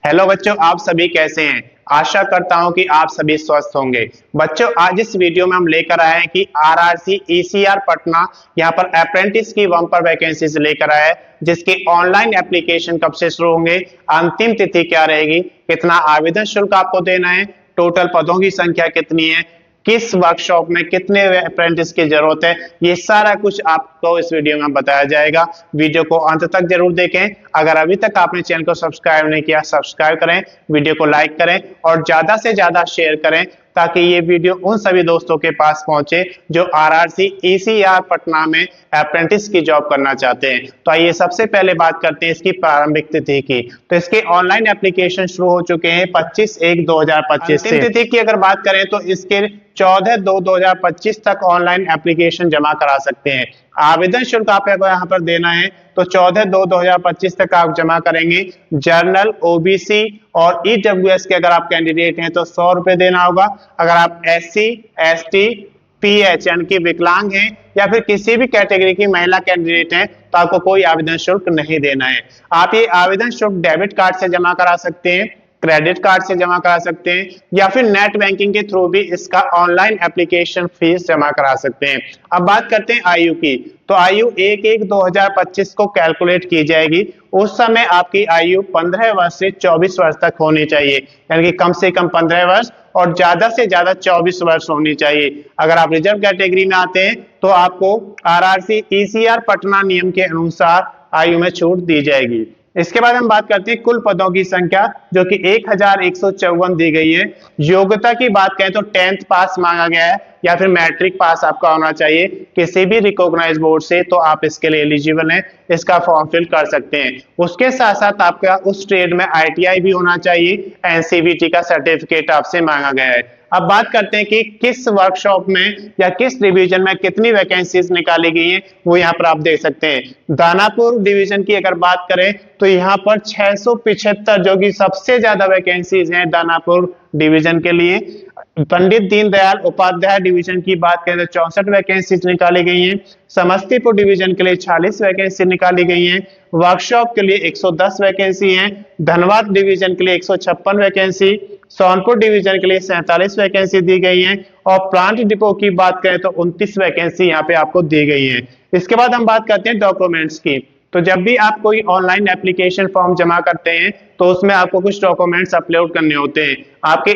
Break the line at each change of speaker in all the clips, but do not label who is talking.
Hello बच्चों, आप सभी कैसे हैं। आशा करता हूं कि आप सभी स्वस्थ होंगे। बच्चों, आज इस वीडियो में हम लेकर आए हैं कि आरआरसी ईसीआर पटना यहां पर अप्रेंटिस की बम्पर वैकेंसीज लेकर आया है, जिसके ऑनलाइन एप्लीकेशन कब से शुरू होंगे, अंतिम तिथि क्या रहेगी, कितना आवेदन शुल्क आपको देना है, टोटल पदों की संख्या कितनी है, किस वर्कशॉप में कितने अप्रेंटिस की जरूरत है, ये सारा कुछ आपको इस वीडियो में बताया जाएगा। वीडियो को अंत तक जरूर देखें। अगर अभी तक आपने चैनल को सब्सक्राइब नहीं किया, सब्सक्राइब करें, वीडियो को लाइक करें और ज्यादा से ज्यादा शेयर करें, ताकि ये वीडियो उन सभी दोस्तों के पास पहुंचे जो आरआरसी ईसीआर पटना में अप्रेंटिस की जॉब करना चाहते हैं। तो आइए सबसे पहले बात करते हैं इसकी प्रारंभिक तिथि की। तो इसके ऑनलाइन एप्लीकेशन शुरू हो चुके हैं 25/1/2025 से। तिथि की अगर बात करें तो इसके 14/2/2025 तक ऑनलाइन एप्लीकेशन जमा करा सकते हैं। आवेदन शुल्क आप यहाँ पर देना है तो 14/2/2025 तक आप जमा करेंगे। जर्नल, ओबीसी और ईडब्ल्यूएस के अगर आप कैंडिडेट हैं तो 100 रुपए देना होगा। अगर आप एससी, एसटी, पीएचएन के विकलांग हैं या फिर किसी भी कैटेगरी की महिला कैंडिडेट हैं तो आपको कोई आवेदन शुल्क नहीं देना है। आप ये आवेदन शुल्क डेबिट कार्ड से जमा करा सकते हैं, क्रेडिट कार्ड से जमा करा सकते हैं या फिर नेट बैंकिंग के थ्रू भी इसका ऑनलाइन एप्लीकेशन फीस जमा करा सकते हैं। अब बात करते हैं आयु की। तो आयु 1/1/2025 को कैलकुलेट की जाएगी। उस समय आपकी आयु 15 वर्ष से 24 वर्ष तक होनी चाहिए, यानी कि कम से कम 15 वर्ष और ज्यादा से ज्यादा 24 वर्ष होनी चाहिए। अगर आप रिजर्व कैटेगरी में आते हैं तो आपको आरआरसी ईसीआर पटना नियम के अनुसार आयु में छूट दी जाएगी। इसके बाद हम बात करते हैं कुल पदों की संख्या, जो कि 1154 दी गई है। योग्यता की बात करें तो 10th पास मांगा गया है या फिर मैट्रिक पास आपका होना चाहिए किसी भी रिकॉग्नाइज बोर्ड से, तो आप इसके लिए एलिजिबल हैं, इसका फॉर्म फिल कर सकते हैं। उसके साथ साथ आपका उस ट्रेड में आईटीआई भी होना चाहिए, एनसीवीटी का सर्टिफिकेट आपसे मांगा गया है। अब बात करते हैं कि किस वर्कशॉप में या किस डिवीजन में कितनी वैकेंसीज निकाली गई हैं, वो यहाँ पर आप देख सकते हैं। दानापुर डिवीजन की अगर बात करें तो यहाँ पर 675, जो कि सबसे ज्यादा वैकेंसीज हैं दानापुर डिवीजन के लिए। पंडित दीनदयाल उपाध्याय डिवीजन की बात करें तो 64 वैकेंसीज निकाली गई हैं। समस्तीपुर डिवीजन के लिए 46 वैकेंसी निकाली गई हैं। वर्कशॉप के लिए 110 वैकेंसी हैं। धनबाद डिवीजन के लिए 156 वैकेंसी, सोनपुर डिवीजन के लिए 47 वैकेंसी दी गई हैं और प्लांट डिपो की बात करें तो 29 वैकेंसी यहाँ पे आपको दी गई है। इसके बाद हम बात करते हैं डॉक्यूमेंट्स की। तो जब भी आप कोई ऑनलाइन एप्लीकेशन फॉर्म जमा करते हैं तो उसमें आपको कुछ डॉक्यूमेंट्स अपलोड करने होते हैं। आपके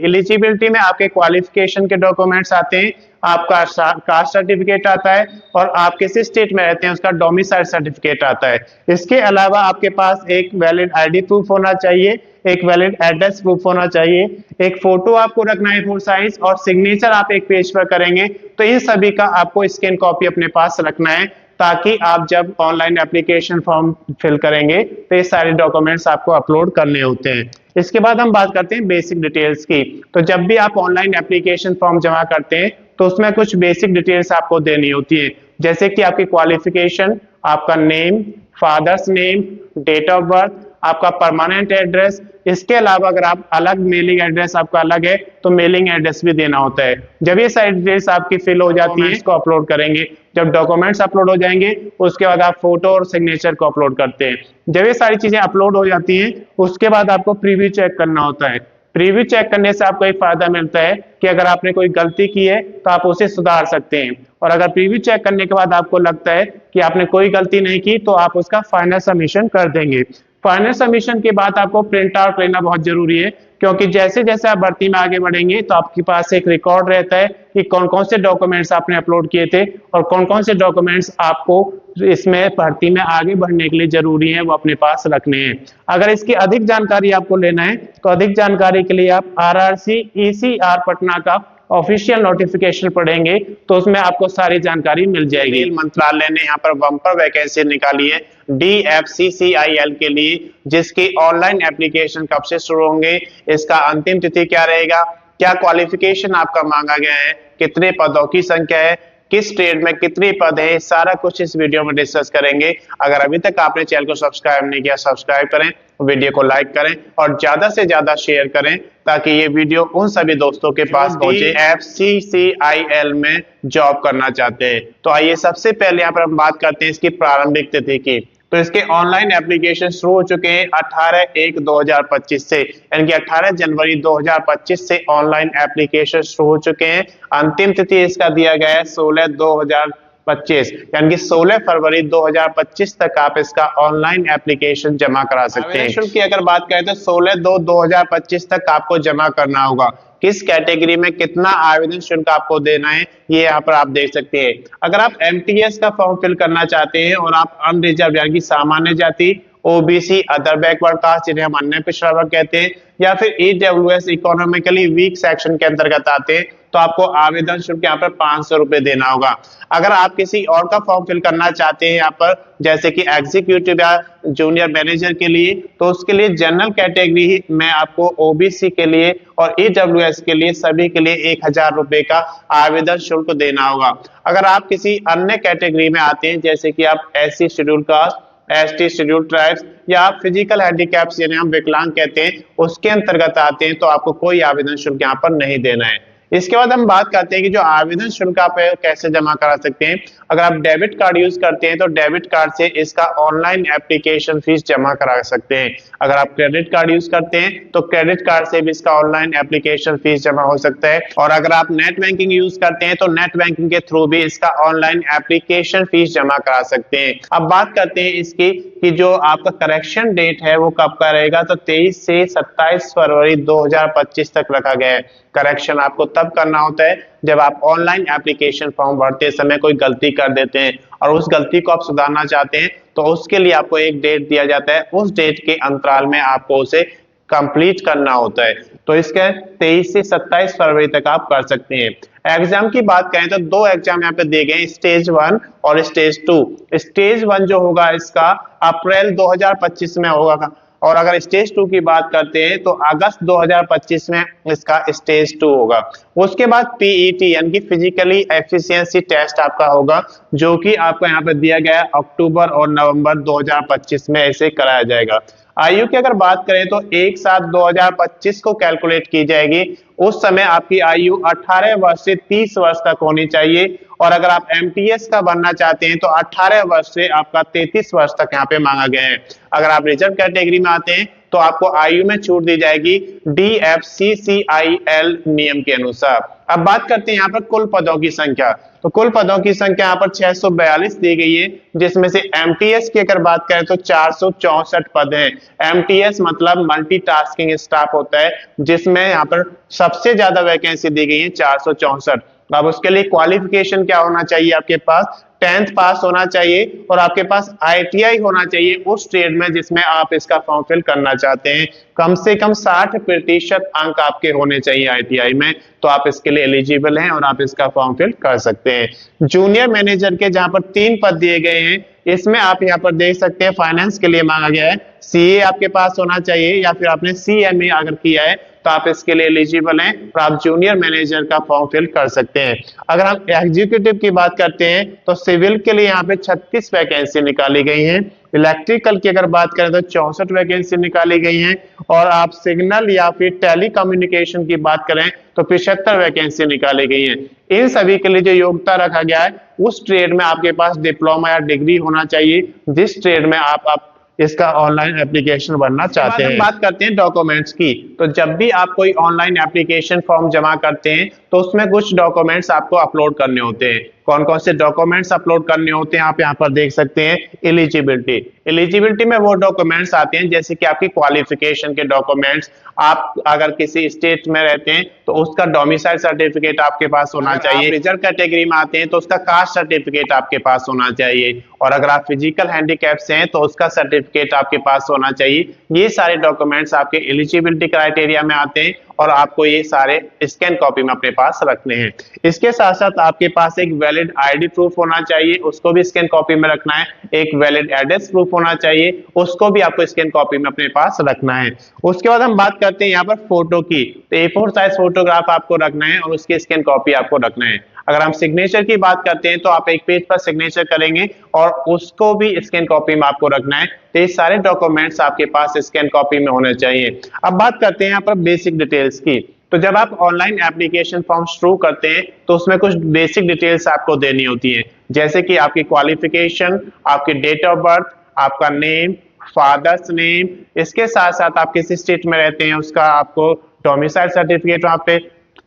एलिजिबिलिटी में आपके क्वालिफिकेशन के डॉक्यूमेंट्स आते हैं, आपका कास्ट सर्टिफिकेट आता है और आप किस स्टेट में रहते हैं उसका डोमिसाइल सर्टिफिकेट आता है। इसके अलावा आपके पास एक वैलिड आईडी प्रूफ होना चाहिए, एक वैलिड एड्रेस प्रूफ होना चाहिए, एक फोटो आपको रखना है फुल साइज और सिग्नेचर आप एक पेज पर करेंगे। तो इन सभी का आपको स्कैन कॉपी अपने पास रखना है, ताकि आप जब ऑनलाइन एप्लीकेशन फॉर्म फिल करेंगे तो ये सारे डॉक्यूमेंट्स आपको अपलोड करने होते हैं। इसके बाद हम बात करते हैं बेसिक डिटेल्स की। तो जब भी आप ऑनलाइन एप्लीकेशन फॉर्म जमा करते हैं तो उसमें कुछ बेसिक डिटेल्स आपको देनी होती है, जैसे कि आपकी क्वालिफिकेशन, आपका name, father's name, date of birth, आपका परमानेंट एड्रेस। इसके अलावा अगर आप अलग मेलिंग एड्रेस आपका अलग है तो मेलिंग एड्रेस भी देना होता है। जब ये सारी डिटेल्स आपकी फिल हो जाती है इसको अपलोड करेंगे। जब डॉक्यूमेंट्स अपलोड हो जाएंगे उसके बाद आप फोटो और सिग्नेचर को अपलोड करते हैं। जब ये सारी चीजें अपलोड हो जाती हैं उसके बाद आपको प्रीव्यू चेक करना होता है। प्रीव्यू चेक करने से आपको एक फायदा मिलता है कि अगर आपने कोई गलती की है तो आप उसे सुधार सकते हैं, और अगर प्रीव्यू चेक करने के बाद आपको लगता है कि आपने कोई गलती नहीं की तो आप उसका फाइनल सबमिशन कर देंगे। फाइनल सबमिशन के बाद आपको प्रिंट आउट लेना बहुत जरूरी है, क्योंकि जैसे जैसे आप भर्ती में आगे बढ़ेंगे तो आपके पास एक रिकॉर्ड रहता है कि कौन कौन से डॉक्यूमेंट्स आपने अपलोड किए थे और कौन कौन से डॉक्यूमेंट्स आपको इसमें भर्ती में आगे बढ़ने के लिए जरूरी है वो अपने पास रखने हैं। अगर इसकी अधिक जानकारी आपको लेना है तो अधिक जानकारी के लिए आप आरआरसी ईसीआर पटना का ऑफिशियल नोटिफिकेशन पढ़ेंगे तो उसमें आपको सारी जानकारी मिल जाएगी। रेल मंत्रालय ने यहाँ पर बम्पर वैकेंसी निकाली है DFCCIL के लिए, जिसकी ऑनलाइन एप्लीकेशन कब से शुरू होंगे, इसका अंतिम तिथि क्या रहेगा, क्या क्वालिफिकेशन आपका मांगा गया है, कितने पदों की संख्या है, किस ट्रेड में कितने पद है, सारा कुछ इस वीडियो में डिस्कस करेंगे। अगर अभी तक आपने चैनल को सब्सक्राइब नहीं किया, सब्सक्राइब करें, वीडियो को लाइक करें और ज्यादा से ज्यादा शेयर करें, ताकि ये वीडियो उन सभी दोस्तों के पास पहुंचे FCCIL में जॉब करना चाहते हैं। तो आइए सबसे पहले यहाँ पर हम बात करते हैं इसकी प्रारंभिक तिथि की। तो इसके ऑनलाइन एप्लीकेशन शुरू हो चुके हैं 18/1/2025 से, यानी कि 18 जनवरी 2025 से ऑनलाइन एप्लीकेशन शुरू हो चुके हैं। अंतिम तिथि इसका दिया गया है 16/2/2025, यानी कि 16 फरवरी 2025 तक आप इसका ऑनलाइन एप्लीकेशन जमा करा सकते हैं। शुल्क की अगर बात करें तो 16/2/2025 तक आपको जमा करना होगा। किस कैटेगरी में कितना आवेदन शुल्क आपको देना है ये यहाँ पर आप देख सकते हैं। अगर आप एमटीएस का फॉर्म फिल करना चाहते हैं और आप अनरिजर्व यानी कि सामान्य जाति, ओबीसी, अदर बैकवर्ड कास्ट जिन्हें हम अन्य पिछड़ा वर्ग कहते हैं, या फिर ईडब्ल्यूएस इकोनॉमिकली वीक सेक्शन के अंतर्गत आते हैं, तो आपको आवेदन शुल्क यहाँ पर 500 रुपए देना होगा। अगर आप किसी और का फॉर्म फिल करना चाहते हैं यहाँ पर, जैसे कि एग्जीक्यूटिव या जूनियर मैनेजर के लिए, तो उसके लिए जनरल कैटेगरी में आपको ओबीसी के लिए और ईडब्ल्यूएस के लिए सभी के लिए 1000 रुपए का आवेदन शुल्क देना होगा। अगर आप किसी अन्य कैटेगरी में आते हैं, जैसे कि आप SC schedule caste, ST schedule tribes, या आप फिजिकल हैंडीकैप्स जिन्हें हम विकलांग कहते हैं उसके अंतर्गत आते हैं, तो आपको कोई आवेदन शुल्क यहाँ पर नहीं देना है। इसके बाद हम बात करते हैं कि जो आवेदन शुल्क आप कैसे जमा करा सकते हैं। अगर आप डेबिट कार्ड यूज करते हैं तो डेबिट कार्ड से इसका ऑनलाइन एप्लीकेशन फीस जमा करा सकते हैं। अगर आप क्रेडिट कार्ड यूज करते हैं तो क्रेडिट कार्ड से भी इसका ऑनलाइन एप्लीकेशन फीस जमा हो सकता है। और अगर आप नेट बैंकिंग यूज करते हैं तो नेट बैंकिंग के थ्रू भी इसका ऑनलाइन एप्लीकेशन फीस जमा करा सकते हैं। अब बात करते हैं इसकी कि जो आपका करेक्शन डेट है वो कब का रहेगा, तो 23 से 27 फरवरी 2025 तक रखा गया है। करेक्शन आपको तब करना होता है जब आप ऑनलाइन एप्लीकेशन फॉर्म भरते समय कोई गलती कर देते हैं और उस गलती को आप सुधारना चाहते हैं, तो उसके लिए आपको एक डेट दिया जाता है। उस डेट के अंतराल में आपको उसे कंप्लीट करना होता है। तो इसके 23 से 27 फरवरी तक आप कर सकते हैं। एग्जाम की बात करें तो 2 एग्जाम यहाँ पे दिए गए, स्टेज 1 और स्टेज 2। स्टेज 1 जो होगा इसका अप्रैल 2025 में होगा, और अगर स्टेज 2 की बात करते हैं तो अगस्त 2025 में इसका स्टेज 2 होगा। उसके बाद पीईटी यानी कि फिजिकली एफिशिएंसी टेस्ट आपका होगा, जो कि आपको यहाँ पे दिया गया है अक्टूबर और नवंबर 2025 में ऐसे कराया जाएगा। आयु की अगर बात करें तो 1/7/2025 को कैलकुलेट की जाएगी। उस समय आपकी आयु 18 वर्ष से 30 वर्ष तक होनी चाहिए, और अगर आप एमटीएस का बनना चाहते हैं तो 18 वर्ष से आपका 33 वर्ष तक यहाँ पे मांगा गया है। अगर आप रिजर्व कैटेगरी में आते हैं तो आपको आयु में छूट दी जाएगी DFCCIL नियम के अनुसार। अब बात करते हैं यहाँ पर कुल पदों की संख्या। तो कुल पदों की संख्या यहाँ पर 642 दी गई है, जिसमें से एमटीएस की अगर बात करें तो 464 पद हैं। एमटीएस मतलब मल्टीटास्किंग स्टाफ होता है, जिसमें यहाँ पर सबसे ज्यादा वैकेंसी दी गई है 464। अब उसके लिए क्वालिफिकेशन क्या होना चाहिए, आपके पास 10th पास होना चाहिए और आपके पास आईटीआई होना चाहिए उस ट्रेड में जिसमें आप इसका फॉर्म फिल करना चाहते हैं। कम से कम 60% अंक आपके होने चाहिए आईटीआई में, तो आप इसके लिए एलिजिबल हैं और आप इसका फॉर्म फिल कर सकते हैं। जूनियर मैनेजर के जहां पर 3 पद दिए गए हैं, इसमें आप यहाँ पर देख सकते हैं फाइनेंस के लिए मांगा गया है। सीए आपके पास होना चाहिए या फिर आपने सीएमए अगर किया है तो आप इसके लिए एलिजिबल हैं और आप जूनियर मैनेजर का फॉर्म फिल कर सकते हैं। अगर हम एग्जीक्यूटिव की बात करते हैं तो सिविल के लिए यहाँ पे 36 वैकेंसी निकाली गई हैं। इलेक्ट्रिकल की अगर बात करें तो 64 वैकेंसी निकाली गई हैं, और आप सिग्नल या फिर टेली कम्युनिकेशन की बात करें तो 75 वैकेंसी निकाली गई हैं। इन सभी के लिए जो योग्यता रखा गया है, उस ट्रेड में आपके पास डिप्लोमा या डिग्री होना चाहिए जिस ट्रेड में आप इसका ऑनलाइन एप्लीकेशन भरना चाहते हैं। बात करते हैं डॉक्यूमेंट्स की। तो जब भी आप कोई ऑनलाइन एप्लीकेशन फॉर्म जमा करते हैं तो उसमें कुछ डॉक्यूमेंट्स आपको अपलोड करने होते हैं। कौन कौन से डॉक्यूमेंट्स अपलोड करने होते हैं आप यहाँ पर देख सकते हैं। एलिजिबिलिटी में वो डॉक्यूमेंट्स आते हैं जैसे कि आपकी क्वालिफिकेशन के डॉक्यूमेंट्स, आप अगर किसी स्टेट में रहते हैं तो उसका डोमिसाइल सर्टिफिकेट आपके पास होना चाहिए। रिजर्व कैटेगरी में आते हैं तो उसका कास्ट सर्टिफिकेट आपके पास होना चाहिए, और अगर आप फिजिकल हैंडीकैप से हैं तो उसका सर्टिफिकेट आपके पास होना चाहिए। ये सारे डॉक्यूमेंट्स आपके एलिजिबिलिटी क्राइटेरिया में आते हैं और आपको ये सारे स्कैन कॉपी में अपने पास रखने हैं। इसके साथ साथ आपके पास एक वैलिड आईडी प्रूफ होना चाहिए, उसको भी स्कैन कॉपी में रखना है। एक वैलिड एड्रेस प्रूफ होना चाहिए, उसको भी आपको स्कैन कॉपी में अपने पास रखना है। उसके बाद हम बात करते हैं यहाँ पर फोटो की। तो A4 साइज फोटोग्राफ आपको रखना है और उसकी स्कैन कॉपी आपको रखना है। अगर हम सिग्नेचर की बात करते हैं तो आप एक पेज पर सिग्नेचर करेंगे और उसको भी स्कैन कॉपी में आपको रखना है। तो ये सारे डॉक्यूमेंट्स आपके पास स्कैन कॉपी में होने चाहिए। अब बात करते हैं यहाँ पर बेसिक डिटेल्स की। तो जब आप ऑनलाइन एप्लीकेशन फॉर्म शुरू करते हैं तो उसमें कुछ बेसिक डिटेल्स आपको देनी होती है, जैसे कि आपकी क्वालिफिकेशन, आपकी डेट ऑफ बर्थ, आपका नेम, फादर्स नेम, इसके साथ साथ आप किस स्टेट में रहते हैं उसका आपको डोमिसाइल सर्टिफिकेट वहां पे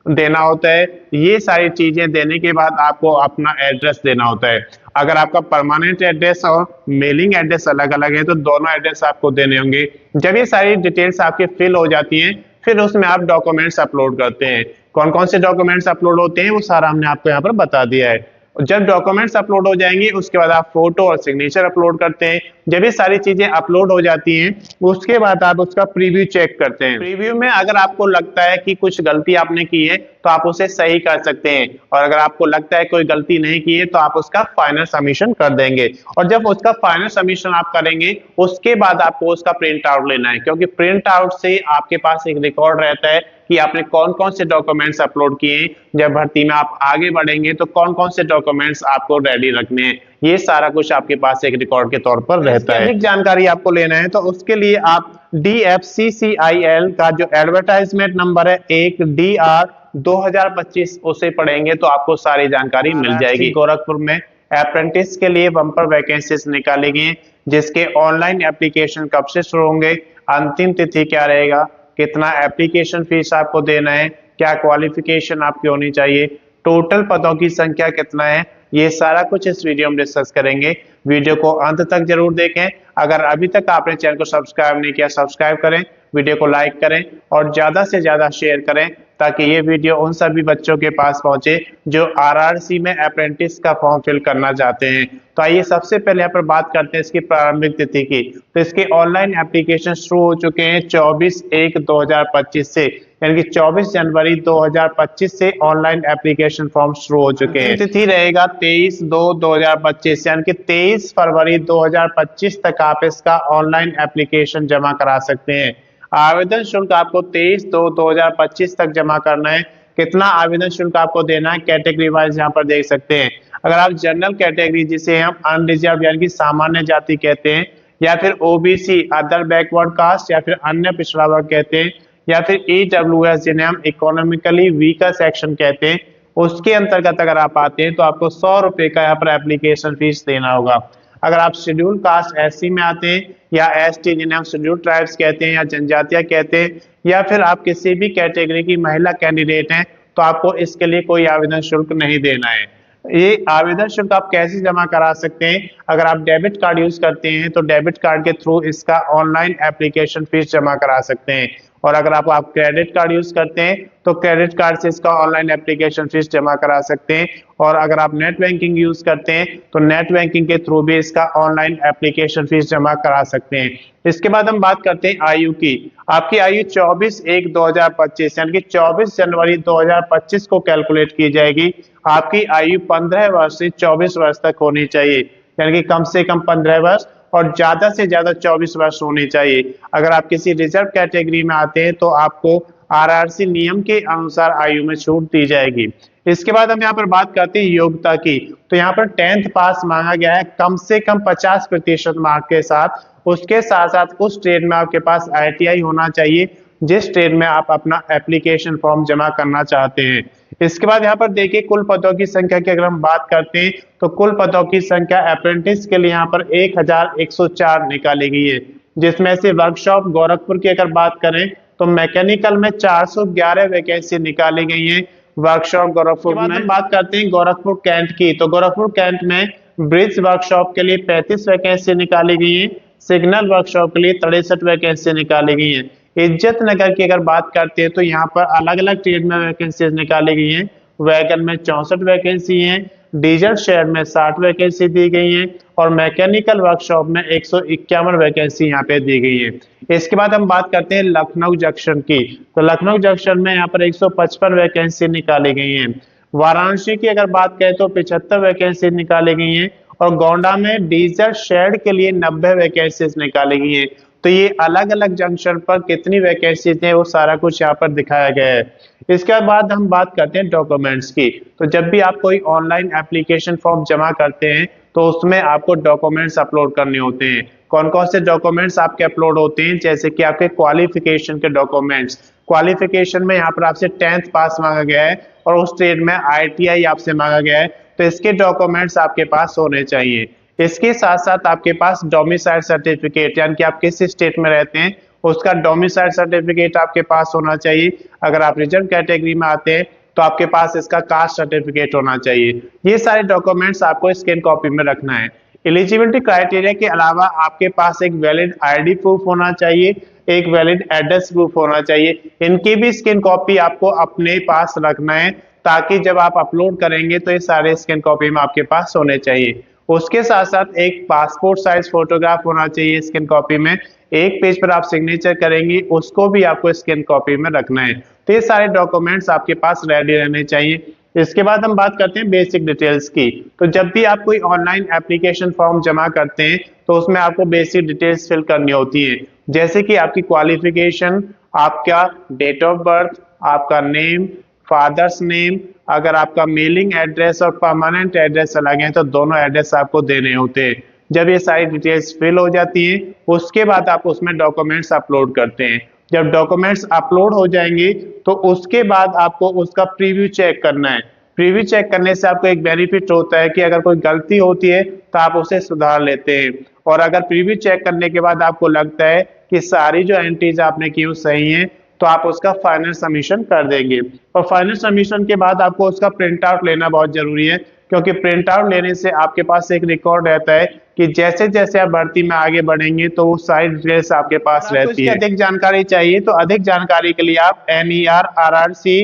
देना होता है। ये सारी चीजें देने के बाद आपको अपना एड्रेस देना होता है। अगर आपका परमानेंट एड्रेस और मेलिंग एड्रेस अलग अलग है तो दोनों एड्रेस आपको देने होंगे। जब ये सारी डिटेल्स आपके फिल हो जाती हैं फिर उसमें आप डॉक्यूमेंट्स अपलोड करते हैं। कौन कौन से डॉक्यूमेंट्स अपलोड होते हैं वो सारा हमने आपको यहाँ पर बता दिया है। जब डॉक्यूमेंट्स अपलोड हो जाएंगे उसके बाद आप फोटो और सिग्नेचर अपलोड करते हैं। जब ये सारी चीजें अपलोड हो जाती हैं उसके बाद आप उसका प्रीव्यू चेक करते हैं। प्रीव्यू में अगर आपको लगता है कि कुछ गलती आपने की है तो आप उसे सही कर सकते हैं, और अगर आपको लगता है कोई गलती नहीं की है तो आप उसका फाइनल सबमिशन कर देंगे। और जब उसका फाइनल सबमिशन आप करेंगे उसके बाद आपको उसका प्रिंट आउट लेना है, क्योंकि प्रिंट आउट से आपके पास एक रिकॉर्ड रहता है कि आपने कौन कौन से डॉक्यूमेंट्स अपलोड किए। जब भर्ती में आप आगे बढ़ेंगे तो कौन कौन से डॉक्यूमेंट्स आपको रेडी रखने हैं, ये सारा कुछ आपके पास एक रिकॉर्ड के तौर पर रहता है। अधिक जानकारी आपको लेना है तो उसके लिए आप DFCCIL का जो एडवर्टाइजमेंट नंबर है 1DR 2025 उसे पढ़ेंगे तो आपको सारी जानकारी मिल जाएगी। गोरखपुर में अप्रेंटिस के लिए बम्पर वैकेंसीज निकाली गई हैं, जिसके ऑनलाइन एप्लीकेशन कब से शुरू होंगे, अंतिम तिथि क्या रहेगा, कितना एप्लीकेशन फीस आपको देना है, क्या क्वालिफिकेशन आपकी होनी चाहिए, टोटल पदों की संख्या कितना है, ये सारा कुछ इस वीडियो में डिस्कस करेंगे। वीडियो को अंत तक जरूर देखें। अगर अभी तक आपने चैनल को सब्सक्राइब नहीं किया सब्सक्राइब करें, वीडियो को लाइक करें और ज्यादा से ज्यादा शेयर करें ताकि ये वीडियो उन सभी बच्चों के पास पहुंचे जो RRC में अप्रेंटिस का फॉर्म फिल करना चाहते हैं। तो आइए सबसे पहले यहाँ पर बात करते हैं इसकी प्रारंभिक तिथि की। तो इसके ऑनलाइन एप्लीकेशन शुरू हो चुके हैं 24/1/2025 से, यानी कि 24 जनवरी 2025 से ऑनलाइन एप्लीकेशन फॉर्म शुरू हो चुके हैं। तिथि रहेगा 23/2/2025, यानी कि 23 फरवरी 2025 तक आप इसका ऑनलाइन एप्लीकेशन जमा करा सकते हैं। आवेदन शुल्क आपको 23/2/2025 तक जमा करना है। कितना आवेदन शुल्क आपको देना है कैटेगरी वाइज यहाँ पर देख सकते हैं। अगर आप जनरल कैटेगरी जिसे हम अनरिजर्व यानी कि सामान्य जाति कहते हैं, या फिर OBC अदर बैकवर्ड कास्ट, या फिर अन्य पिछड़ा वर्ग कहते हैं, या फिर EWS जिन्हें हम इकोनॉमिकली वीकर सेक्शन कहते हैं, उसके अंतर्गत अगर आप आते हैं तो आपको 100 रुपए का यहाँ पर एप्लीकेशन फीस देना होगा। अगर आप शेड्यूल कास्ट SC में आते हैं या ST जिन्हें हम शेड्यूल ट्राइब्स कहते हैं या जनजातियां कहते हैं, या फिर आप किसी भी कैटेगरी की महिला कैंडिडेट हैं तो आपको इसके लिए कोई आवेदन शुल्क नहीं देना है। ये आवेदन शुल्क आप कैसे जमा करा सकते हैं, अगर आप डेबिट कार्ड यूज करते हैं तो डेबिट कार्ड के थ्रू इसका ऑनलाइन एप्लीकेशन फीस जमा करा सकते हैं, और अगर आप क्रेडिट कार्ड यूज करते हैं तो क्रेडिट कार्ड से इसका ऑनलाइन एप्लीकेशन फीस जमा करा सकते हैं, और अगर आप नेट बैंकिंग यूज करते हैं तो नेट बैंकिंग के थ्रू भी इसका ऑनलाइन एप्लीकेशन फीस जमा करा सकते हैं। इसके बाद हम बात करते हैं आयु की। आपकी आयु 24/1/2025 यानी कि 24 जनवरी 2025 को कैलकुलेट की जाएगी। आपकी आयु 15 वर्ष से 24 वर्ष तक होनी चाहिए, यानी कि कम से कम 15 वर्ष और ज्यादा से ज्यादा 24 वर्ष होनी चाहिए। अगर आप किसी रिजर्व कैटेगरी में आते हैं तो आपको RRC नियम के अनुसार आयु में छूट दी जाएगी। इसके बाद हम यहाँ पर बात करते हैं योग्यता की। तो यहाँ पर 10th पास मांगा गया है कम से कम 50% मार्क के साथ। उसके साथ साथ उस ट्रेड में आपके पास ITI होना चाहिए जिस ट्रेड में आप अपना एप्लीकेशन फॉर्म जमा करना चाहते हैं। इसके बाद यहाँ पर देखिए कुल पदों की संख्या की अगर हम बात करते हैं तो कुल पदों की संख्या अप्रेंटिस के लिए यहाँ पर 1104 निकाली गई है, जिसमें से वर्कशॉप गोरखपुर की अगर बात करें तो मैकेनिकल में 411 वैकेंसी निकाली गई है वर्कशॉप गोरखपुर में। बात करते हैं गोरखपुर कैंट की, तो गोरखपुर कैंट में ब्रिज वर्कशॉप के लिए 35 वैकेंसी निकाली गई है, सिग्नल वर्कशॉप के लिए 63 वैकेंसी निकाली गई है। इज्जत नगर की अगर बात करते हैं तो यहाँ पर अलग अलग ट्रेड में वैकेंसी निकाली गई हैं। वैगन में 64 वैकेंसी हैं, डीजल शेड में 60 वैकेंसी दी गई हैं, और मैकेनिकल वर्कशॉप में 151 वैकेंसी यहाँ पे दी गई है। इसके बाद हम बात करते हैं लखनऊ जंक्शन की, तो लखनऊ जंक्शन में यहाँ पर 155 वैकेंसी निकाली गई हैं। वाराणसी की अगर बात करें तो 75 वैकेंसी निकाली गई हैं, और गोंडा में डीजल शेड के लिए 90 वैकेंसीज निकाली गई हैं। तो ये अलग अलग जंक्शन पर कितनी वैकेंसीज हैं वो सारा कुछ यहाँ पर दिखाया गया है। इसके बाद हम बात करते हैं डॉक्यूमेंट्स की। तो जब भी आप कोई ऑनलाइन एप्लीकेशन फॉर्म जमा करते हैं तो उसमें आपको डॉक्यूमेंट्स अपलोड करने होते हैं। कौन कौन से डॉक्यूमेंट्स आपके अपलोड होते हैं, जैसे कि आपके क्वालिफिकेशन के डॉक्यूमेंट्स। क्वालिफिकेशन में यहाँ पर आपसे 10th पास मांगा गया है और उस ट्रेड में ITI आपसे मांगा गया है, तो इसके डॉक्यूमेंट्स आपके पास होने चाहिए। इसके साथ साथ आपके पास डोमिसाइल सर्टिफिकेट, यानी कि आप किस स्टेट में रहते हैं उसका डोमिसाइल सर्टिफिकेट आपके पास होना चाहिए। अगर आप रिजर्व कैटेगरी में आते हैं तो आपके पास इसका कास्ट सर्टिफिकेट होना चाहिए। ये सारे डॉक्यूमेंट्स आपको स्कैन कॉपी में रखना है। एलिजिबिलिटी क्राइटेरिया के अलावा आपके पास एक वैलिड आईडी प्रूफ होना चाहिए, एक वैलिड एड्रेस प्रूफ होना चाहिए। इनकी भी स्कैन कॉपी आपको अपने पास रखना है, ताकि जब आप अपलोड करेंगे तो ये सारे स्कैन कॉपी में आपके पास होने चाहिए। उसके साथ साथ एक पासपोर्ट साइज फोटोग्राफ होना चाहिए स्कैन कॉपी में। एक पेज पर आप सिग्नेचर करेंगे, उसको भी आपको स्कैन कॉपी में रखना है। तो ये सारे डॉक्यूमेंट्स आपके पास रेडी रहने चाहिए। इसके बाद हम बात करते हैं बेसिक डिटेल्स की। तो जब भी आप कोई ऑनलाइन एप्लीकेशन फॉर्म जमा करते हैं तो उसमें आपको बेसिक डिटेल्स फिल करनी होती है, जैसे कि आपकी क्वालिफिकेशन, आपका डेट ऑफ बर्थ, आपका नेम, फादर्स नेम, अगर आपका मेलिंग एड्रेस और परमानेंट एड्रेस अलग है तो दोनों एड्रेस आपको देने होते हैं। जब ये सारी डिटेल्स फिल हो जाती हैं उसके बाद आप उसमें डॉक्यूमेंट्स अपलोड करते हैं। जब डॉक्यूमेंट्स अपलोड हो जाएंगे तो उसके बाद आपको उसका प्रीव्यू चेक करना है। प्रीव्यू चेक करने से आपको एक बेनिफिट होता है कि अगर कोई गलती होती है तो आप उसे सुधार लेते हैं, और अगर प्रीव्यू चेक करने के बाद आपको लगता है कि सारी जो एंट्रीज आपने की वो सही है तो आप उसका फाइनल सबमिशन कर देंगे। और फाइनल सबमिशन के बाद आपको उसका प्रिंट आउट लेना बहुत जरूरी है, क्योंकि प्रिंट आउट लेने से आपके पास एक रिकॉर्ड रहता है कि जैसे जैसे आप भर्ती में आगे बढ़ेंगे तो वो सारी डिटेल्स आपके पास रहती है। अधिक जानकारी चाहिए तो अधिक जानकारी के लिए आप NER-RRC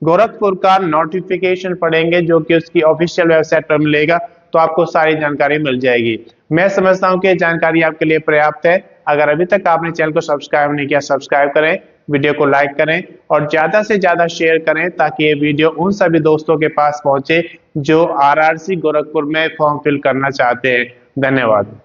गोरखपुर का नोटिफिकेशन पढ़ेंगे, जो कि उसकी ऑफिशियल वेबसाइट पर मिलेगा, तो आपको सारी जानकारी मिल जाएगी। मैं समझता हूँ कि जानकारी आपके लिए पर्याप्त है। अगर अभी तक आपने चैनल को सब्सक्राइब नहीं किया, सब्सक्राइब करें, वीडियो को लाइक करें और ज्यादा से ज्यादा शेयर करें, ताकि ये वीडियो उन सभी दोस्तों के पास पहुंचे जो RRC गोरखपुर में फॉर्म फिल करना चाहते हैं। धन्यवाद।